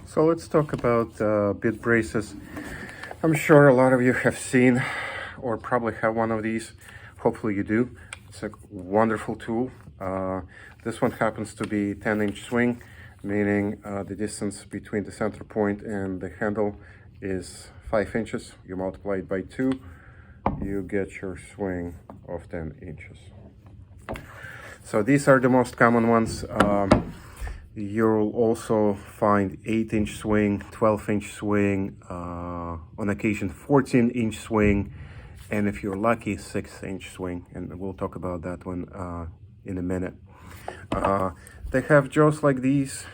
So let's talk about bit braces. I'm sure a lot of you have seen or probably have one of these. Hopefully you do. It's a wonderful tool. This one happens to be 10-inch swing, meaning the distance between the center point and the handle is 5 inches. You multiply it by 2, you get your swing of 10 inches. So these are the most common ones. You'll also find 8-inch swing, 12-inch swing, on occasion 14-inch swing, and if you're lucky, 6-inch swing. And we'll talk about that one in a minute. They have jaws like these,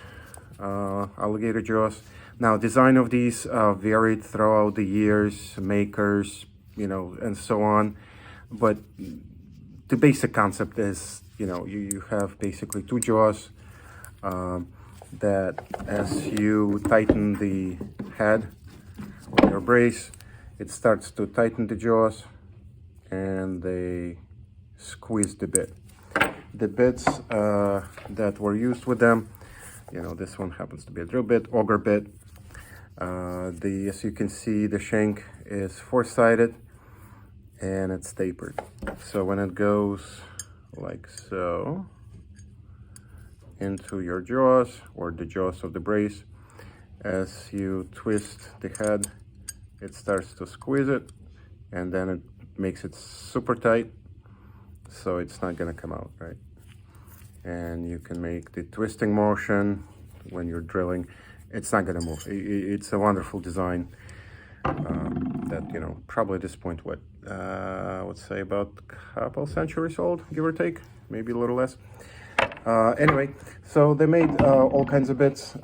alligator jaws. Now, design of these varied throughout the years, makers, and so on. But the basic concept is, you have basically 2 jaws. That as you tighten the head of your brace, it starts to tighten the jaws and they squeeze the bit. The bits that were used with them, this one happens to be a drill bit, auger bit. As you can see, the shank is 4-sided and it's tapered. So when it goes like so into your jaws or the jaws of the brace, as you twist the head, it starts to squeeze it, and then it makes it super tight, so it's not gonna come out, right? And you can make the twisting motion when you're drilling. It's not gonna move. It's a wonderful design that, probably at this point, let's say about a couple centuries old, give or take, maybe a little less. Anyway, so they made all kinds of bits,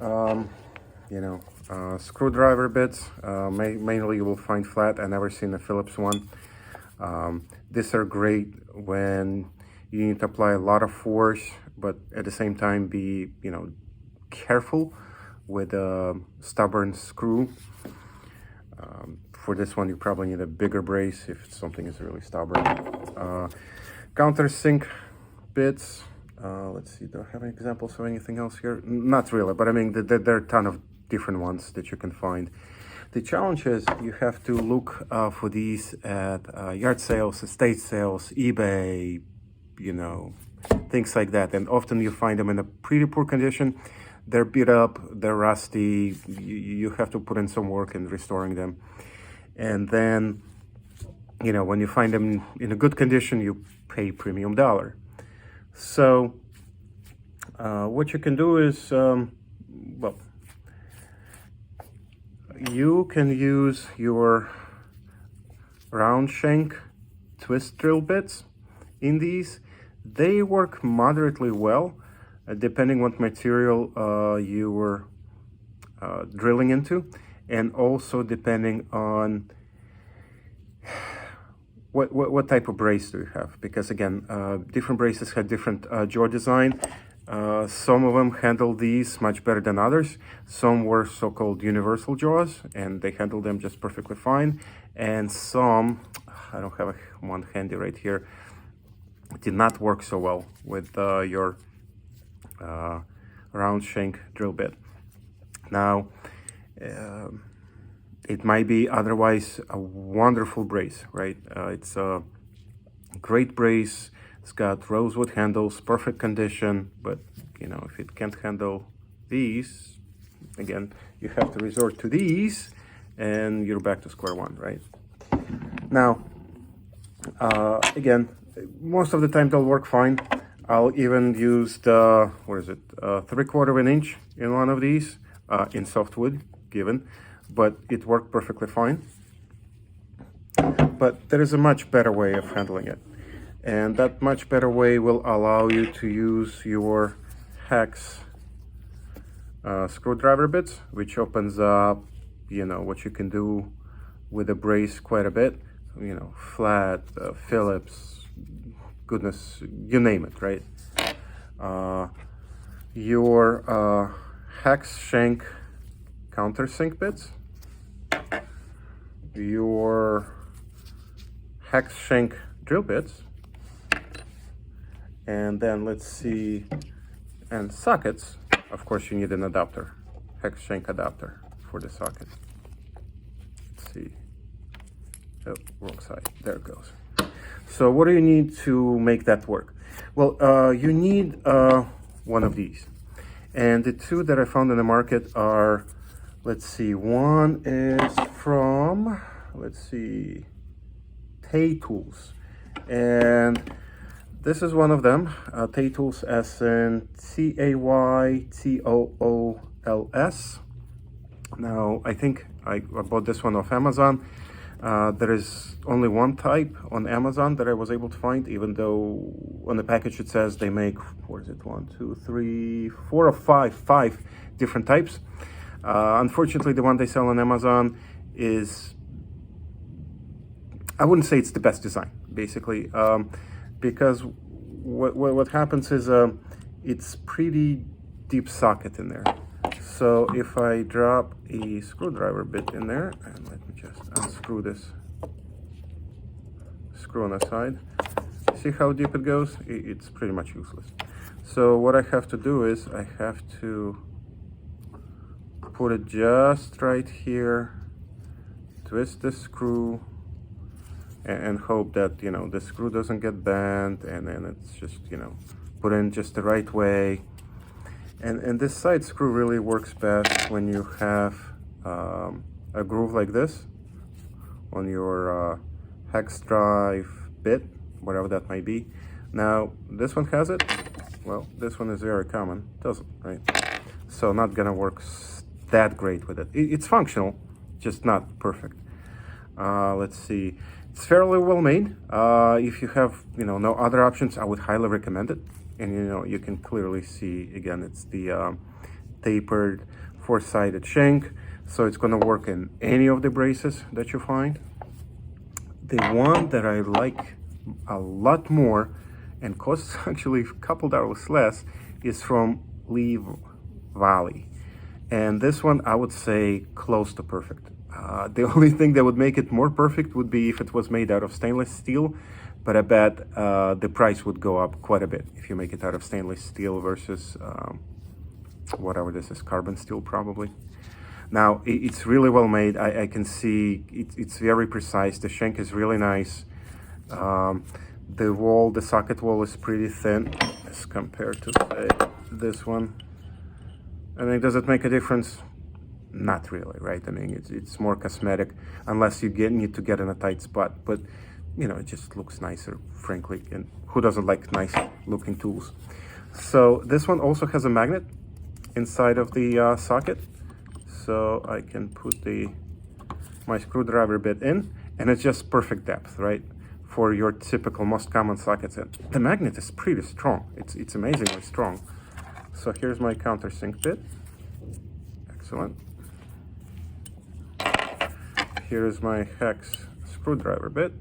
screwdriver bits. Mainly you will find flat. I never seen a Phillips one. These are great when you need to apply a lot of force, but at the same time be, careful with a stubborn screw. For this one, you probably need a bigger brace if something is really stubborn. Countersink bits. Let's see, do I have any examples of anything else here? Not really, but I mean, there are a ton of different ones that you can find. The challenge is you have to look for these at yard sales, estate sales, eBay, things like that. And often you find them in a pretty poor condition. They're beat up, they're rusty. You have to put in some work in restoring them. And then, when you find them in a good condition, you pay premium dollar. So what you can do is, you can use your round shank twist drill bits in these. They work moderately well, depending what material you were drilling into, and also depending on what type of brace do you have? Because again, different braces have different jaw design. Some of them handle these much better than others. Some were so-called universal jaws, and they handle them just perfectly fine. And some, I don't have one handy right here, did not work so well with your round shank drill bit. Now, it might be otherwise a wonderful brace, right? It's a great brace. It's got rosewood handles, perfect condition, but if it can't handle these, again, you have to resort to these and you're back to square one, right? Now, again, most of the time they'll work fine. I'll even use the, 3/4 of an inch in one of these, in softwood, given, but it worked perfectly fine. But there is a much better way of handling it. And that much better way will allow you to use your hex screwdriver bits, which opens up, what you can do with a brace quite a bit. Flat, Phillips, goodness, you name it, right? Your hex shank countersink bits, your hex shank drill bits, and then let's see, and sockets. Of course, you need an adapter. hex shank adapter for the socket. Let's see. Oh, wrong side. There it goes. So what do you need to make that work? Well, you need one of these. And the two that I found in the market are, let's see, one is from, let's see, Tay Tools. And this is one of them, Tay Tools, as in Taytools. Now, I think I bought this one off Amazon. There is only one type on Amazon that I was able to find, even though on the package it says they make, what is it, 1, 2, 3, 4 or 5 different types. Unfortunately, the one they sell on Amazon is, I wouldn't say it's the best design, basically, because what happens is it's pretty deep socket in there. So if I drop a screwdriver bit in there, and let me just unscrew this screw on the side, see how deep it goes? It's pretty much useless. So what I have to do is I have to put it just right here, twist the screw, and hope that, you know, the screw doesn't get bent, and then it's just, you know, put in just the right way. And this side screw really works best when you have a groove like this on your hex drive bit, whatever that might be. Now, this one has it. Well, this one is very common. Doesn't, right? So not gonna work that great with it. It's functional, just not perfect. Let's see. It's fairly well made. If you have, you know, no other options, I would highly recommend it. And, you know, you can clearly see, again, it's the tapered four-sided shank. So it's gonna work in any of the braces that you find. The one that I like a lot more and costs actually a couple dollars less is from Lee Valley. And this one, I would say close to perfect. The only thing that would make it more perfect would be if it was made out of stainless steel, but I bet the price would go up quite a bit if you make it out of stainless steel versus whatever this is, carbon steel probably. Now, it's really well made. I can see it's very precise. The shank is really nice. The wall, the socket wall is pretty thin as compared to, say, this one. I mean, does it make a difference? Not really, right? I mean, it's more cosmetic, unless you need to get in a tight spot. But, you know, it just looks nicer, frankly. And who doesn't like nice looking tools? So this one also has a magnet inside of the socket. So I can put my screwdriver bit in, and it's just perfect depth, right? For your typical most common sockets. And the magnet is pretty strong. It's amazingly strong. So here's my countersink bit. Excellent. Here's my hex screwdriver bit.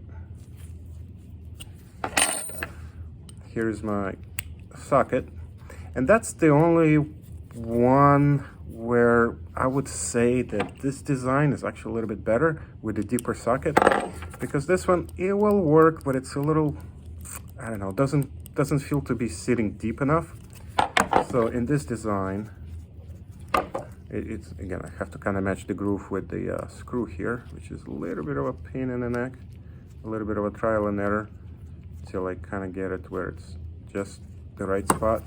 Here's my socket. And that's the only one where I would say that this design is actually a little bit better with the deeper socket, because this one, it will work, but it's a little, I don't know, doesn't feel to be sitting deep enough. So in this design, it's again, I have to kind of match the groove with the screw here, which is a little bit of a pain in the neck, a little bit of a trial and error till I kind of get it where it's just the right spot.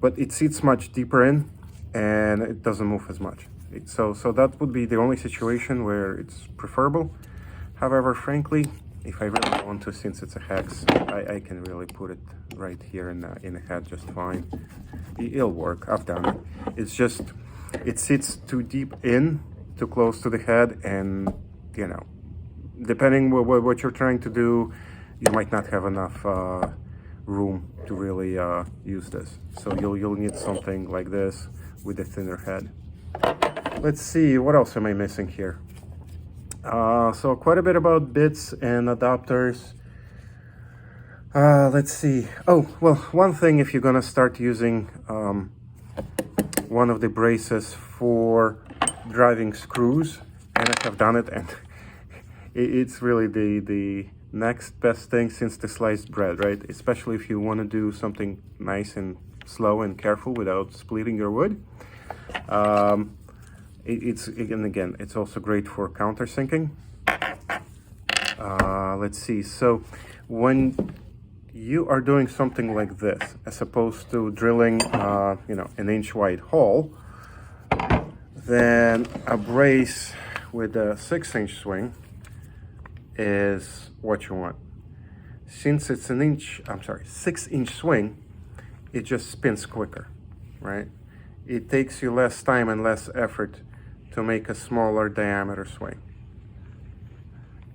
But it sits much deeper in, and it doesn't move as much. So that would be the only situation where it's preferable. However, frankly, if I really want to, since it's a hex, I can really put it right here in the head just fine. It'll work. I've done it. It's just, it sits too deep in, too close to the head, and, you know, depending what you're trying to do, you might not have enough room to really use this. So you'll need something like this with a thinner head. Let's see, what else am I missing here? So quite a bit about bits and adapters. Let's see. Oh, well, one thing, if you're gonna start using one of the braces for driving screws, and I have done it, and it's really the next best thing since the sliced bread, right? Especially if you want to do something nice and slow and careful without splitting your wood. It's again, it's also great for countersinking. Let's see. So when you are doing something like this, as opposed to drilling, an inch wide hole, then a brace with a 6-inch swing is what you want. Since it's 6-inch swing, it just spins quicker, right? It takes you less time and less effort to make a smaller diameter swing.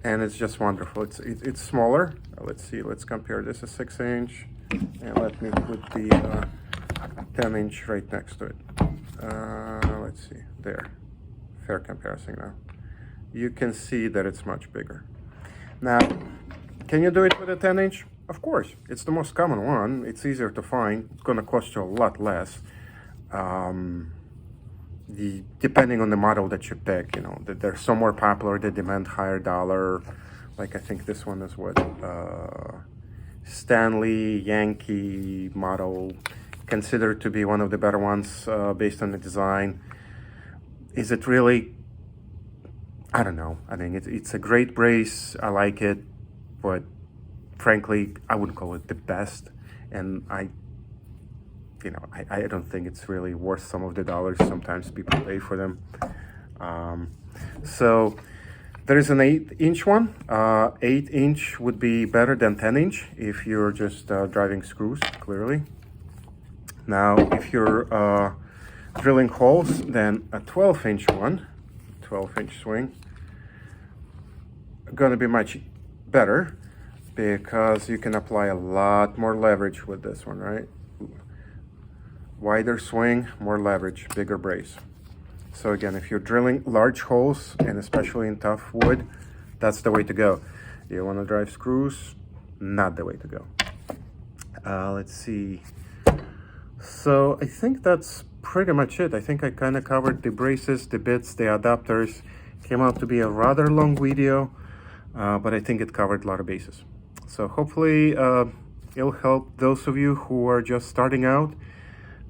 And it's just wonderful. It's smaller. Let's see, let's compare this to 6-inch. And let me put the 10-inch right next to it. Let's see, there. Fair comparison now. You can see that it's much bigger. Now, can you do it with a 10-inch? Of course, it's the most common one. It's easier to find. It's gonna cost you a lot less. Depending on the model that you pick, they're some more popular, they demand higher dollar. Like I think this one is what, Stanley Yankee model, considered to be one of the better ones based on the design. Is it really? I don't know. I mean, it's a great brace. I like it, but frankly, I wouldn't call it the best. And I don't think it's really worth some of the dollars sometimes people pay for them. So there is an 8-inch one. 8-inch would be better than 10-inch if you're just driving screws, clearly. Now, if you're drilling holes, then a 12-inch one, 12-inch swing, gonna be much better because you can apply a lot more leverage with this one, right? Wider swing, more leverage, bigger brace. So again, if you're drilling large holes, and especially in tough wood, that's the way to go. You want to drive screws, not the way to go. Let's see. So I think that's pretty much it. I think I kind of covered the braces, the bits, the adapters. Came out to be a rather long video, but I think it covered a lot of bases. So hopefully it'll help those of you who are just starting out,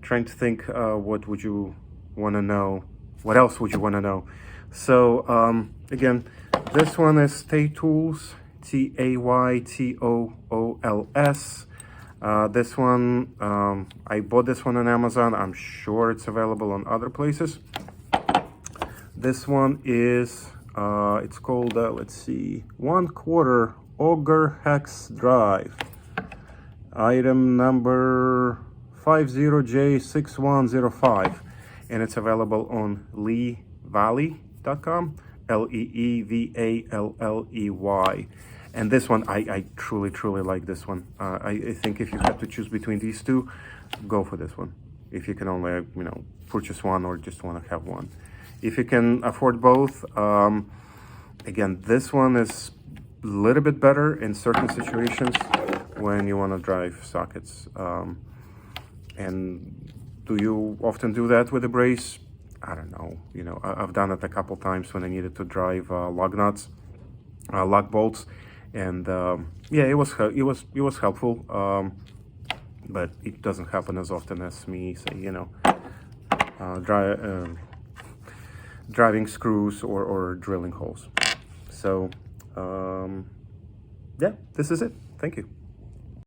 trying to think what would you want to know, what else would you want to know. So again, this one is Tay Tools, Taytools. This one, I bought this one on Amazon. I'm sure it's available on other places. This one is, it's called, let's see, 1/4 Auger Hex Drive. Item number 50J6105. And it's available on leevalley.com, LEEVALLEY. And this one, I truly like this one. I think if you have to choose between these two, go for this one. If you can only, purchase one or just want to have one. If you can afford both, again, this one is a little bit better in certain situations when you want to drive sockets. And do you often do that with a brace? I don't know. I've done it a couple times when I needed to drive lug nuts, lug bolts. And yeah, it was helpful, but it doesn't happen as often as me, say, driving screws or drilling holes. So yeah, this is it. Thank you.